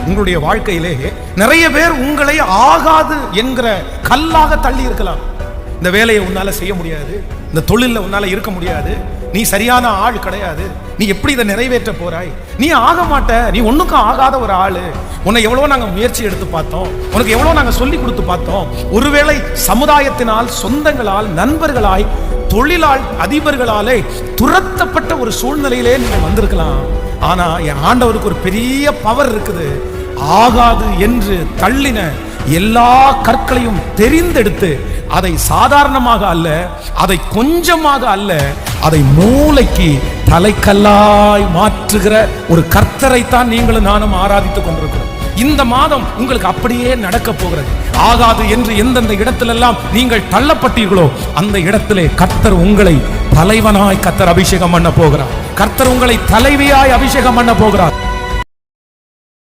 உங்களுடைய வாழ்க்கையிலே நிறைய பேர் உங்களை ஆகாது என்கிற கல்லாக தள்ளி இருக்கலாம். இந்த வேலையை உன்னால செய்ய முடியாது, இந்த தொழில உன்னால இருக்க முடியாது, நீ சரியான ஆள் கிடையாது, நீ எப்படி இதை நிறைவேற்ற போறாய், நீ ஆக மாட்ட, நீ ஒண்ணுக்கும் ஆகாத ஒரு ஆளு, உன்னை எவ்வளவு நாங்க முயற்சி எடுத்து பார்த்தோம், உனக்கு எவ்வளவு நாங்க சொல்லி கொடுத்து பார்த்தோம். ஒருவேளை சமுதாயத்தினால், சொந்தங்களால், நண்பர்களாய், தொழிலால், அதிபர்களாலே துரத்தப்பட்ட ஒரு சூழ்நிலையிலே நீங்க வந்திருக்கலாம். ஆனா என் ஆண்டவருக்கு ஒரு பெரிய பவர் இருக்குது. ஆகாது என்று தள்ளின எல்லா கற்களையும் தெரிந்தெடுத்து அதை சாதாரணமாக அல்ல, அதை கொஞ்சமாக அல்ல, அதை மூளைக்கு தலைக்கல்லாய் மாற்றுகிற ஒரு கர்த்தரைத்தான் நீங்களும் நானும் ஆராதித்துக் கொண்டிருக்கிறோம். இந்த மாதம் உங்களுக்கு அப்படியே நடக்க போகிறது. ஆகாது என்று எந்தெந்த இடத்திலெல்லாம் நீங்கள் தள்ளப்பட்டீர்களோ அந்த இடத்திலே கர்த்தர் உங்களை தலைவனாய் கர்த்தர் அபிஷேகம் பண்ண போகிறார். கர்த்தர் உங்களை தலைவியாய் அபிஷேகம் பண்ண போகிறார்.